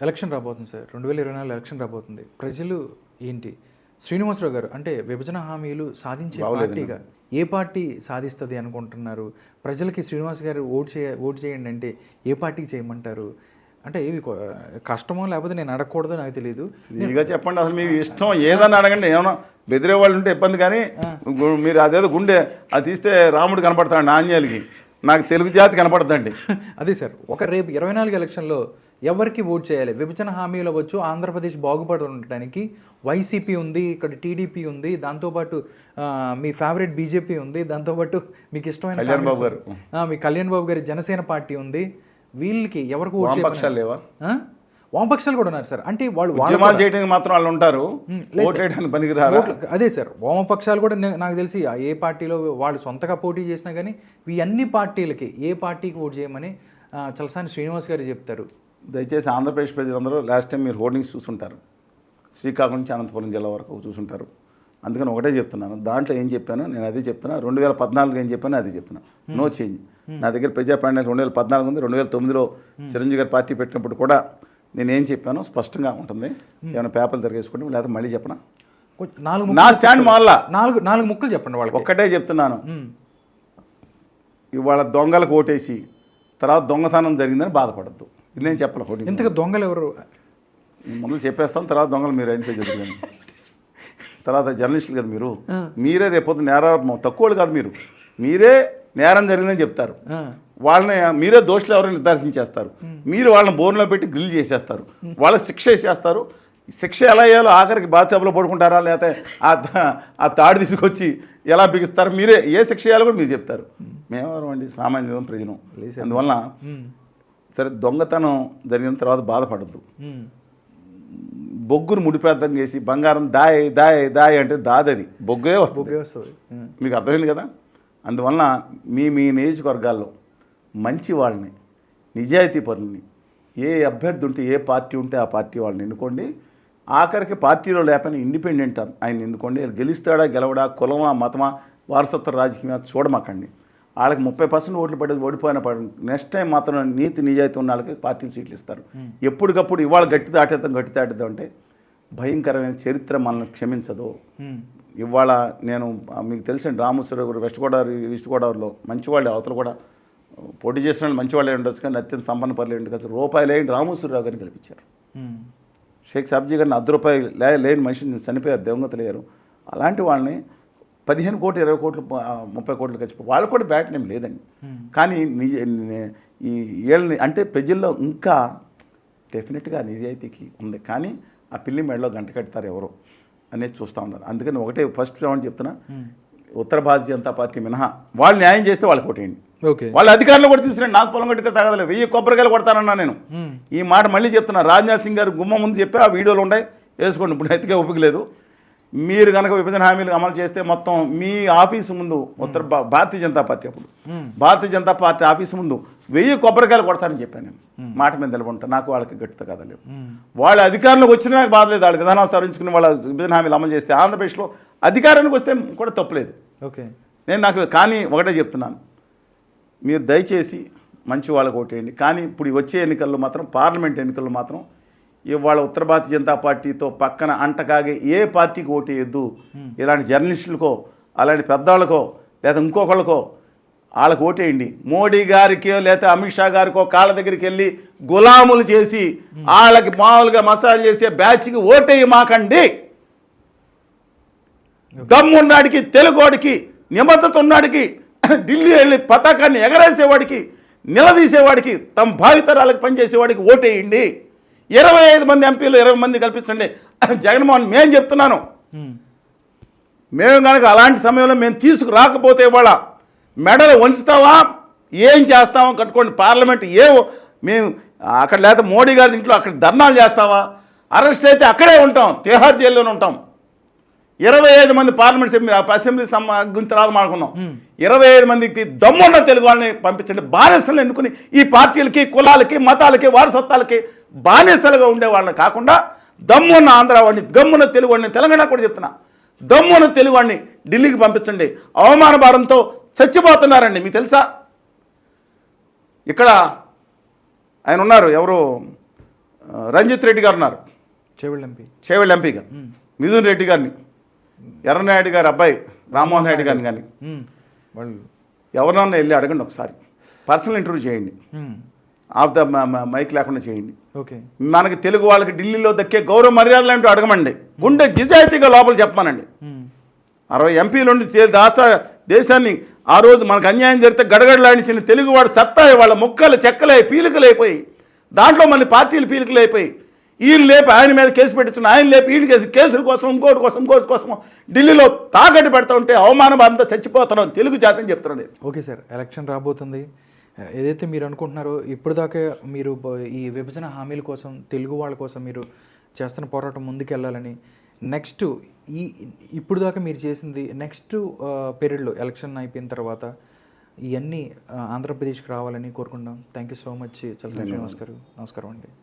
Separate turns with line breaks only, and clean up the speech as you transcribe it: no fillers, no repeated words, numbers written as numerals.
Election రాబోతుంది sir. 2024 election రాబోతుంది. ప్రజలు ఏంటి? శ్రీనివాసరావు గారు అంటే విభజన హామీలు సాధించే పార్టీగా ఏ పార్టీ సాధిస్తుంది అనుకుంటున్నారు? ప్రజలకి శ్రీనివాస్ గారు ఓటు చేయండి అంటే ఏ పార్టీకి చేయమంటారు? అంటే ఇవి కష్టమో లేకపోతే నేను అడగకూడదో నాకు తెలియదు.
ఇక చెప్పండి, అసలు మీకు ఇష్టం ఏదన్నా అడగండి. ఏమన్నా బెదిరే వాళ్ళు ఉంటే ఇబ్బంది, కానీ మీరు అదేదో గుండె అది తీస్తే రాముడు కనపడతాడు ఆంజనేయులకి, నాకు తెలుగు జాతి కనపడుతుందండి.
అదే సార్, రేపు 24 ఎలక్షన్లో ఎవరికి ఓట్ చేయాలి? విభజన హామీలు అవ్వచ్చు, ఆంధ్రప్రదేశ్ బాగుపడి ఉండటానికి వైసీపీ ఉంది, ఇక్కడ టీడీపీ ఉంది, దాంతోపాటు మీ ఫేవరెట్ బీజేపీ ఉంది, దాంతోపాటు మీకు ఇష్టమైన
కళ్యాణ్ బాబు గారు,
మీ కళ్యాణ్ బాబు గారి జనసేన పార్టీ ఉంది. వీళ్ళకి ఎవరికి ఓట్
వామపక్షాలు లేవా?
వామపక్షాలు కూడా ఉన్నారు సార్. అంటే వాళ్ళు
చేయడానికి మాత్రం వాళ్ళు ఉంటారు, ఓట్లేయడానికి పనికిరారు.
అదే సార్, వామపక్షాలు కూడా నాకు తెలిసి ఏ పార్టీలో వాళ్ళు సొంతగా పోటీ చేసినా కానీ ఈ అన్ని పార్టీలకి ఏ పార్టీకి ఓటు చేయమని చలసాని శ్రీనివాస్ గారు చెప్తారు.
దయచేసి ఆంధ్రప్రదేశ్ ప్రజలందరూ లాస్ట్ టైం మీరు హోర్డింగ్స్ చూసుంటారు, శ్రీకాకుళం నుంచి అనంతపురం జిల్లా వరకు చూసుంటారు. అందుకని ఒకటే చెప్తున్నాను, దాంట్లో ఏం చెప్పాను నేను అదే చెప్తున్నా. 2014 ఏం చెప్పాను అది చెప్తున్నా, నో చేంజ్. నా దగ్గర ప్రజా ప్యానెల్ 2014 ఉంది. 2009లో చిరంజీవి గారు పార్టీ పెట్టినప్పుడు కూడా నేనేం చెప్పానో స్పష్టంగా ఉంటుంది. ఏమైనా పేపర్లు తిరిగేసుకోండి, లేదా మళ్ళీ చెప్పనా? నా స్టాండ్ మళ్ళా
నాలుగు ముక్కలు చెప్పండి వాళ్ళకి.
ఒక్కటే చెప్తున్నాను, ఇవాళ దొంగలకు ఓటేసి తర్వాత దొంగతనం జరిగిందని బాధపడద్దు. ఇది నేను చెప్పలే.
ఇంతగా దొంగలు ఎవరు
ముందు చెప్పేస్తాను, తర్వాత దొంగలు మీరు అయిన జరిగింది. తర్వాత జర్నలిస్టులు కదా మీరు, మీరే రేపొద్దు నేరం తక్కువ కాదు, మీరే నేరం జరిగిందని చెప్తారు. వాళ్ళని మీరే దోషులు ఎవరైనా నిర్ధారించేస్తారు. మీరు వాళ్ళని బోర్లో పెట్టి గ్రిల్ చేసేస్తారు, వాళ్ళ శిక్ష వేసేస్తారు. శిక్ష ఎలా వేయాలో ఆఖరికి బాత్టబ్లో పడుకుంటారా, లేకపోతే ఆ తాడు తీసుకొచ్చి ఎలా బిగిస్తారు, మీరే ఏ శిక్ష వేయాలో కూడా మీరు చెప్తారు. మేమెవరం అండి, సామాన్య ప్రజలు. అందువల్ల సరే, దొంగతనం జరిగిన తర్వాత బాధపడద్దు. బొగ్గును ముడిప్రార్థం చేసి బంగారం దాయ్ దాయ్ దాయ్ అంటే దాదది బొగ్గే వస్తుంది. మీకు అర్థమైంది కదా? అందువలన మీ నియోజకవర్గాల్లో మంచి వాళ్ళని, నిజాయితీ పరులని, ఏ అభ్యర్థి ఉంటే ఏ పార్టీ ఉంటే ఆ పార్టీ వాళ్ళని ఎన్నుకోండి. ఆఖరికి పార్టీలో లేకపోయినా ఇండిపెండెంట్ ఆయన ఎన్నుకోండి. గెలుస్తాడా గెలవడా, కులమా మతమా వారసత్వ రాజకీయమా చూడమాకండి. వాళ్ళకి 30% ఓట్లు పడేది ఓడిపోయిన నెక్స్ట్ టైం మాత్రం నీతి నిజాయితీ ఉన్న వాళ్ళకి పార్టీలు సీట్లు ఇస్తారు. ఎప్పటికప్పుడు ఇవాళ గట్టి దాటేద్దాం అంటే భయంకరమైన చరిత్ర మనల్ని క్షమించదు. ఇవాళ నేను మీకు తెలిసిన రామేశ్వరరావు గారు ఈస్ట్ గోదావరిలో మంచివాళ్ళు, అవతల కూడా పోటీ చేసిన వాళ్ళు మంచివాళ్ళే ఉండొచ్చు, కానీ అత్యంత సంపన్న పనులు ఉండొచ్చు. రూపాయలు లేని రామేశ్వరరావు గారిని గెలిపించారు. షేక్ సబ్జీ గారిని 10 రూపాయలు లేని మనిషిని చనిపోయారు, దేవంగతలేరు. అలాంటి వాళ్ళని 15 కోట్లు 20 కోట్లు 30 కోట్లు ఖర్చు, వాళ్ళు కూడా బ్యాట్ నేమ్ లేదండి. కానీ ఈ ఏళ్ళని అంటే ప్రజల్లో ఇంకా డెఫినెట్గా నిజాయితీకి ఉంది, కానీ ఆ పిల్లి మెడలో గంట కడతారు ఎవరో అనేది చూస్తూ ఉన్నారు. అందుకని ఒకటే ఫస్ట్ ఏమని చెప్తున్నా, ఉత్తర భారతీయ జనతా పార్టీ మినహా వాళ్ళు న్యాయం చేస్తే వాళ్ళకి కొట్టేయండి. వాళ్ళ అధికారులు కూడా తీసుకురండి, నాకు పొలం గట్టుగా తగదలేదు, 1000 కొబ్బరికాయలు కొడతానన్నా నేను. ఈ మాట మళ్ళీ చెప్తున్నా, రాజ్నాథ్ సింగ్ గారు గుమ్మ ముందు చెప్పి ఆ వీడియోలు ఉన్నాయి, వేసుకోండి. ఇప్పుడు ఎత్తికే ఒప్పుకోలేదు. మీరు కనుక విభజన హామీలు అమలు చేస్తే మొత్తం మీ ఆఫీసు ముందు భారతీయ జనతా పార్టీ అప్పుడు భారతీయ జనతా పార్టీ ఆఫీసు ముందు 1000 కొబ్బరికాయలు కొడతానని చెప్పాను నేను. మాట మీద నిలబడుంటా, నాకు వాళ్ళకి గట్టితో కదలేవు. వాళ్ళ అధికారంలోకి వచ్చినా నాకు బాధలేదు, వాళ్ళ విధానాలు సవరించుకుని వాళ్ళ విభజన హామీలు అమలు చేస్తే ఆంధ్రప్రదేశ్లో అధికారానికి వస్తే కూడా తప్పులేదు. నాకు కానీ ఒకటే చెప్తున్నాను, మీరు దయచేసి మంచి వాళ్ళకి ఓటేయండి. కానీ ఇప్పుడు వచ్చే ఎన్నికల్లో మాత్రం, పార్లమెంట్ ఎన్నికల్లో మాత్రం ఇవాళ ఉత్తర భారతీయ జనతా పార్టీతో పక్కన అంటకాగే ఏ పార్టీకి ఓటేయద్దు. ఇలాంటి జర్నలిస్టులకో, అలాంటి పెద్దవాళ్ళకో, లేదా ఇంకొకళ్ళకో వాళ్ళకి ఓటేయండి. మోడీ గారికో లేదా అమిత్ షా గారికో కాళ్ళ దగ్గరికి వెళ్ళి గులాములు చేసి వాళ్ళకి మామూలుగా మసాజ్ చేసే బ్యాచ్కి ఓటేయి మాకండి. దమ్మున్నాడికి, తెలుగోడికి, నిబద్ధత ఉన్నాడికి, ఢిల్లీ వెళ్ళి పతాకాన్ని ఎగరేసేవాడికి, నిలదీసేవాడికి, తమ భావితరాలకు పనిచేసేవాడికి ఓటేయండి. 25 మంది ఎంపీలు 20 మంది కల్పించండి. జగన్మోహన్ మేము చెప్తున్నాను, మేము కనుక అలాంటి సమయంలో మేము తీసుకురాకపోతే ఇవాళ మెడలు వంచుతావా, ఏం చేస్తావో కట్టుకోండి. పార్లమెంట్ మేము అక్కడ లేదా మోడీ గారి ఇంట్లో అక్కడ ధర్నాలు చేస్తావా, అరెస్ట్ అయితే అక్కడే ఉంటాం, తిహార్ జైల్లోనే ఉంటాం. 25 మంది పార్లమెంట్ అసెంబ్లీ గురించి తర్వాత మాట్లాడుకున్నాం. 25 మందికి దమ్మున్న తెలుగు వాళ్ళని పంపించండి. బానిసలు ఎన్నుకుని ఈ పార్టీలకి, కులాలకి, మతాలకి, వారసత్వాలకి బానిసలుగా ఉండే వాళ్ళని కాకుండా దమ్మున్న ఆంధ్ర వాడిని, దమ్మున్న తెలుగు వాడిని, తెలంగాణ కూడా చెప్తున్నా, దమ్మున్న తెలుగు వాడిని ఢిల్లీకి పంపించండి. అవమాన భారంతో చచ్చిపోతున్నారండి. మీకు తెలుసా, ఇక్కడ ఆయన ఉన్నారు ఎవరు రంజిత్ రెడ్డి గారు ఉన్నారు,
చేవెళ్ళ ఎంపీ.
చేవెళ్ళ ఎంపీ గారు, మిథున్ రెడ్డి గారిని, ఎర్రనాయుడు గారి అబ్బాయి రామ్మోహన్ నాయుడు గారిని కానీ
వాళ్ళు
ఎవరన్నా వెళ్ళి అడగండి ఒకసారి, పర్సనల్ ఇంటర్వ్యూ చేయండి, ఆఫ్ ద మైక్ లేకుండా చేయండి.
ఓకే.
మనకి తెలుగు వాళ్ళకి ఢిల్లీలో దక్కే గౌరవ మర్యాదలు అంటూ అడగమండి, గుండె నిజాయితీగా లోపల చెప్పమానండి. 60 ఎంపీలు ఉండి దేశాన్ని ఆ రోజు మనకు అన్యాయం జరిగితే గడగడలాడించిన తెలుగువాడు సత్తా వాళ్ళ ముక్కలు చెక్కలై పీలికలు అయిపోయి, దాంట్లో మళ్ళీ పార్టీలు పీలికలు అయిపోయి, వీళ్ళు లేపి ఆయన మీద కేసు పెట్టించిన, ఆయన లేపి వీడి కేసుల కోసం ఇంకోటి కోసం ఢిల్లీలో తాకట్టు పెడతా ఉంటే అవమానం అంతా చచ్చిపోతున్నాం తెలుగు జాతిని చెప్తున్నాను.
ఓకే సార్, ఎలక్షన్ రాబోతుంది. ఏదైతే మీరు అనుకుంటున్నారో ఇప్పటిదాకా మీరు ఈ విభజన హామీల కోసం, తెలుగు వాళ్ళ కోసం మీరు చేస్తున్న పోరాటం ముందుకెళ్ళాలని, నెక్స్ట్ ఇప్పుడు దాకా మీరు చేసింది నెక్స్ట్ పీరియడ్లో ఎలక్షన్ అయిపోయిన తర్వాత ఇవన్నీ ఆంధ్రప్రదేశ్కి రావాలని కోరుకుంటాం. Thank you so much Chalasani Srinivas గారు. నమస్కారం అండి.